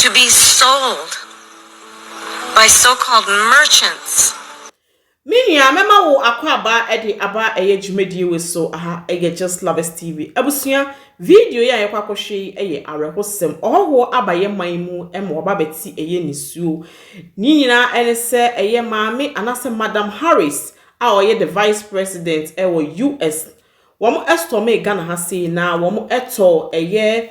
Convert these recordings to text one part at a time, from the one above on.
to be sold by so-called merchants. Minia mema wo akwaba ede aba eye dwumedie we so aha eye Just Lovers TV abusua video ya ye kwakohwe eye arehosem oho abaye manmu ema oba beti eye nisuo ni nyina ene se eye maame anase Madam Harris a oye the vice president ewo US womo estome Ghana ha sei na womo eto eye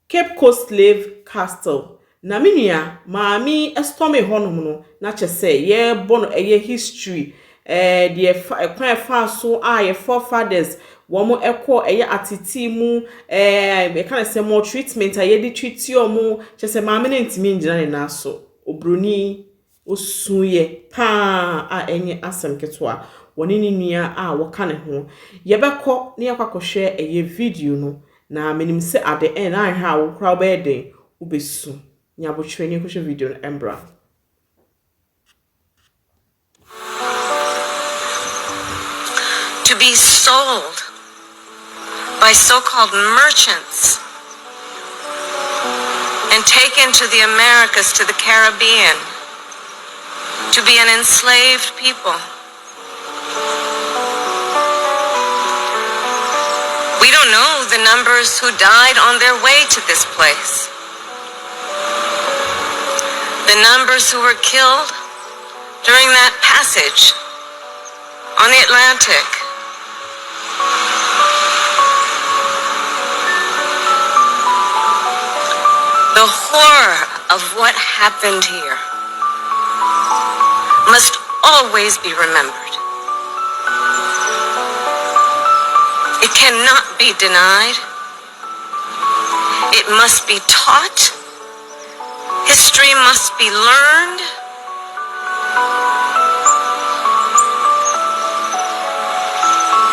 Cape Coast Slave Castle na minia maami estome honum no na chese ye bono eye history the kwan fa so ye forefathers womo ekọ eye atiti mu be kan say more treatment aye di treat omo chese maami na ntimi ngina ne na so obroni osuye pa a enye asem ketwa woni ni nua a woka ne ho ye bekọ ne yakwakohwe eye video no na menim se at the end I ha wo kra be den ubesu nyabo training ko video no embra to be sold by so-called merchants and taken to the Americas, to the Caribbean, to be an enslaved people. We don't know the numbers who died on their way to this place. The numbers who were killed during that passage on the Atlantic. The horror of what happened here must always be remembered. It cannot be denied. It must be taught. History must be learned.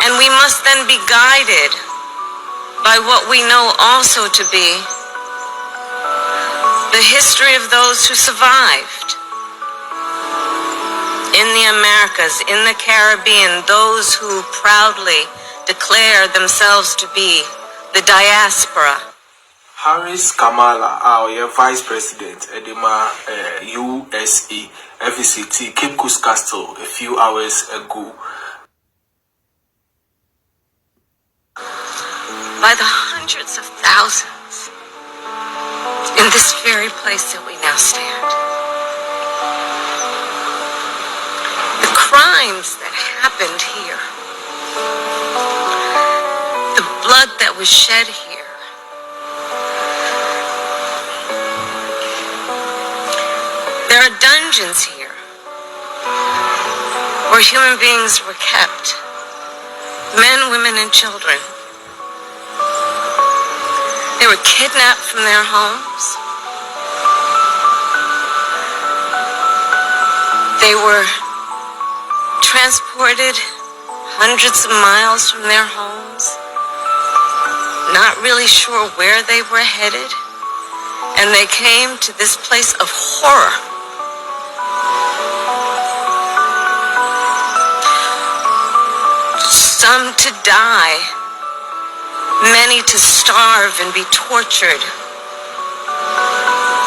And we must then be guided by what we know also to be the history of those who survived in the Americas, in the Caribbean, those who proudly declare themselves to be the diaspora. Harris Kamale, our vice president, Edema, USA, FCT, Cape Coast Castle, a few hours ago. By the hundreds of thousands in this very place that we now stand. The crimes that happened here, the blood that was shed here, there are dungeons here where human beings were kept, men, women, and children. They were kidnapped from their homes. They were transported hundreds of miles from their homes, not really sure where they were headed, and they came to this place of horror. Some to die, many to starve and be tortured,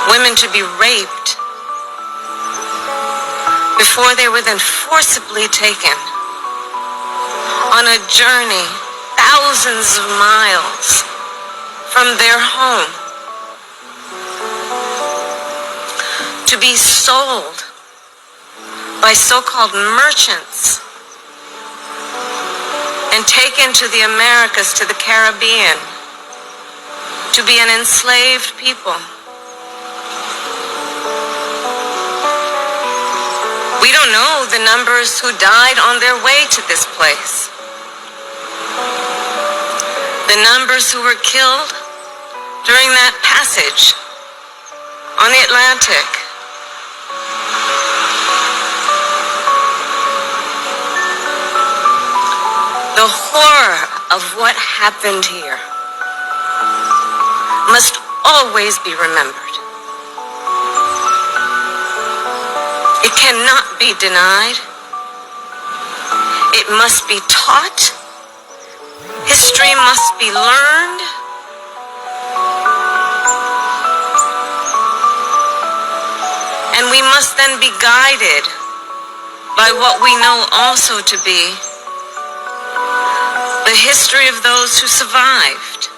women to be raped, before they were then forcibly taken on a journey thousands of miles from their home to be sold by so-called merchants and taken to the Americas, to the Caribbean, to be an enslaved people. We don't know the numbers who died on their way to this place. The numbers who were killed during that passage on the Atlantic. The horror of what happened here must always be remembered. It cannot be denied. It must be taught. History must be learned. And we must then be guided by what we know also to be the history of those who survived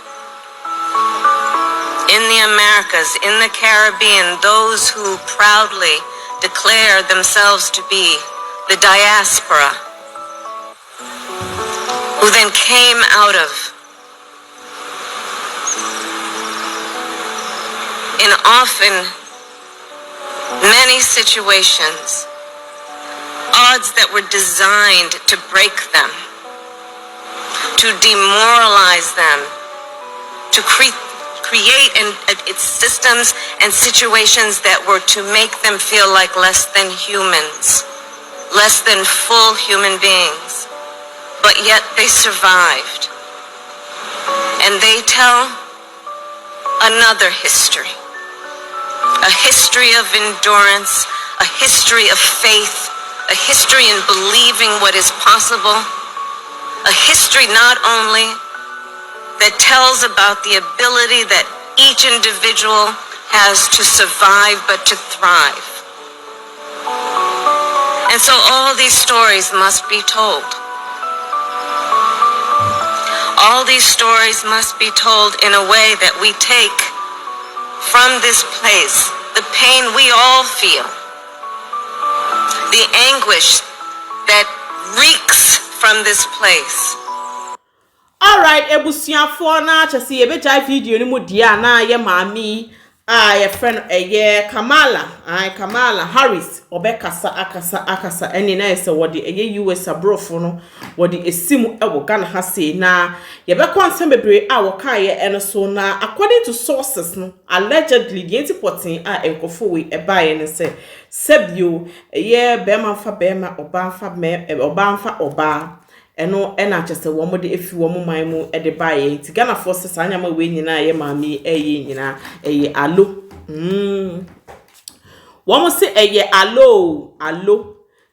in the Americas, in the Caribbean, those who proudly declare themselves to be the diaspora, who then came out of, in often many situations, odds that were designed to break them, to demoralize them, to create its systems and situations that were to make them feel like less than humans, less than full human beings. But yet they survived. And they tell another history. A history of endurance, a history of faith, a history in believing what is possible, a history not only that tells about the ability that each individual has to survive but to thrive. And so all these stories must be told. All these stories must be told in a way that we take from this place the pain we all feel, the anguish that reeks from this place. Alright, ebusuafo na chese ebejai video ni mu dia na ye mami ye friend Kamala Harris obekasa akasa eni na ese wodi US abrofo no wodi esimu ewo Ghana ha sei na ye be konsem bebre a woka ye eno so na according to sources no allegedly the antipotin enkofo we ebaye ne se sebio ye bema fa bema oba mfa eno ena chese wo mode efi wo mu man mu e de baye ti Ghana forces anya ma we nyina ye maami eye nyina eye alo wo mo se eye alo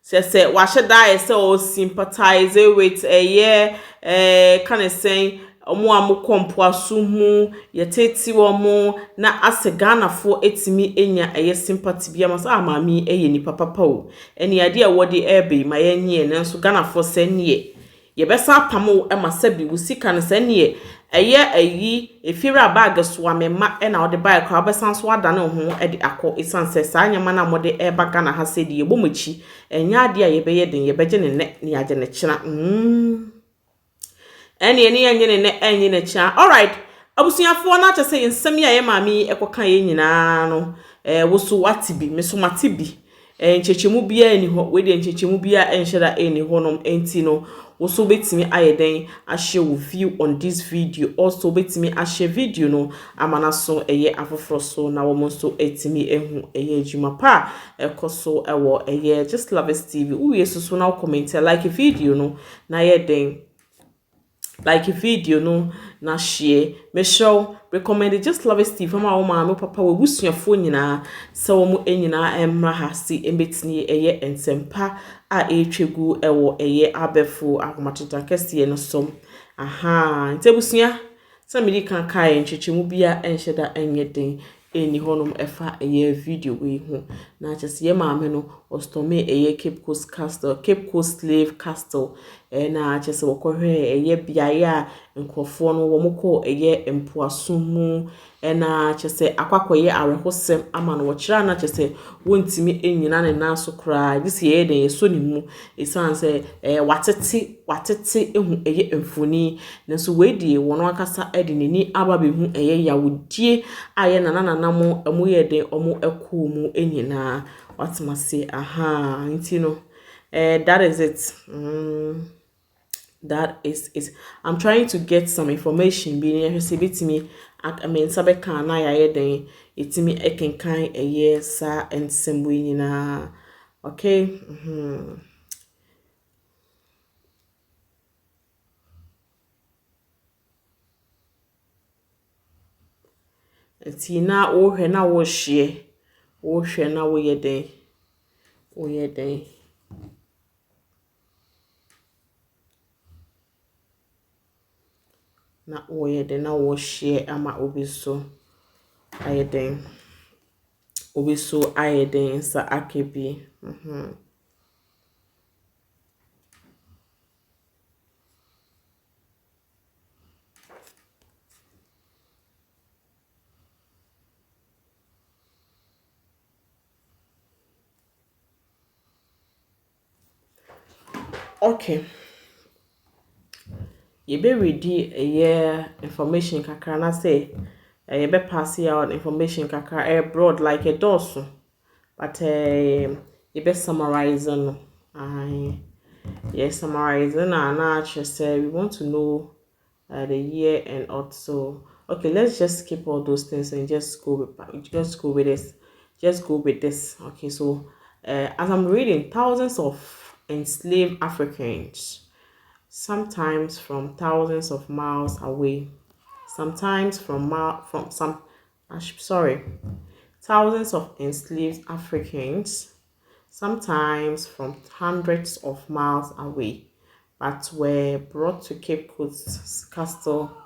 se wa sheda e se o sympathize with eye can I say omo amokompo asumu ye teti wo mo na ase Ghana fo etimi enya eye sympathy bia ma sa maami eye ni papa o eni ade a wodi ebe ma ye nye nanso Ghana fo se nye ye besa pamo e masabi wusika no se ne eye ayi efira bag so amema e na ode buy kra besan so ada ne ho e de akọ isanse sa nyama na mode e baga na ha se de ebomachi enya ade a ye beye den ye beje ne ne age ne kina eni enye ne enye ne kina. Alright, abusuafo na chese nsem ya ye mami ekoka ye nyina no woso watibi meso matibi nchechemu bia eni ho we de nchechemu bia enhyeda eni ho nom enti no also betimi ayeden a share view on this video, also betimi a share video no amana so eye afoforo so na wo so etimi ehu eye adwuma pa ekoso ewo eye Just Love Us TV uye so na comment like video no na yeden like video no na share me show recommend Just Love Us TV ma wo ma papa we busuafo nyina se wo mu enyina emra ha si embetini eye ensempa a etwegu ewo eye abefo akomatota kese no som ntebusua se medi kan kai nchechemu bia enhyeda enyeden eni honum efa eye video we hu na chese ye maame no ostome eye Cape Coast Slave Castle na chese wokohwe eye biaye a nkofo no wo moko eye empoasomu na chese akwakoye arehosem ama no wochira na chese wontimi enyina ne naso kra disi ye den yeso ni mu esanse watete ehu eye emfoni nanso wedi wono akasa edi nini aba behu eye yawodie aye nana mo amu ye den omu eko mu enyina watmase ntino that is it. That is it. I'm trying to get some information being received me. I mean, sabe kana ya yeden itimi ekenkan eye sa ensemu nyina. Okay. Tina o hwe na wo hye. Wo hwe na wo yeden. O yeden. Na oye de na wo share ama obi so ayeden obi so ayeden sa akebi. Okay. You be ready information kakra na say you be pass out information kakra broad like a dorsal, but you be summarizing. Summarizing and actually say we want to know the year and also okay. Let's just skip all those things and just go with this. Okay, so as I'm reading, thousands of enslaved Africans, sometimes from thousands of miles away, sometimes thousands of enslaved Africans, sometimes from hundreds of miles away, but were brought to Cape Coast Castle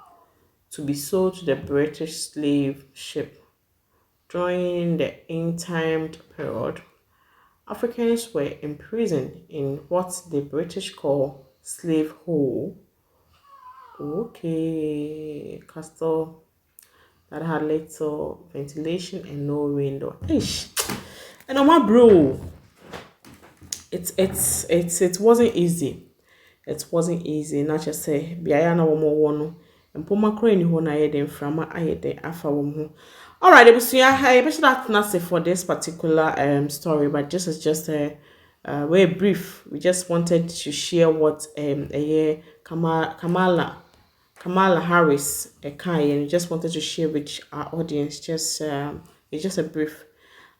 to be sold to the British slave ship. During the interim period, Africans were imprisoned in what the British call slave hole. Okay, castle that had little ventilation and no window. Ish. And my bro, it wasn't easy. It wasn't easy. Not just say biaya na womo wono. Mpoma kro ni ho na yede mframa ayede afa womo. All right, I bet that's not for this particular story, but this is just a very brief. We just wanted to share what Kamala Harris Kamale, and we just wanted to share with our audience. It's just a brief.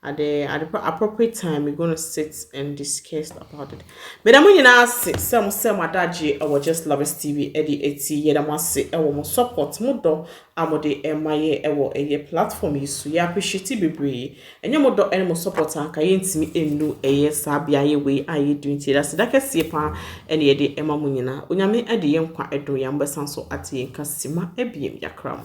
At the appropriate time, we're going to sit and discuss about it. But I'm going to ask some adaji or just Lovers TV Eddie eti yeda mwase ewo mo support mo do amode emaye ewo eye platform yi so ya appreciate bebre enye mo do ene mo support anka ye ntimi enu eye sabia ye we aye dunti da seda kese pa ene ye de ema mo nyina onyame ade ye nkwa edo ya mbesan so ate ye nkasima ebiem yakram.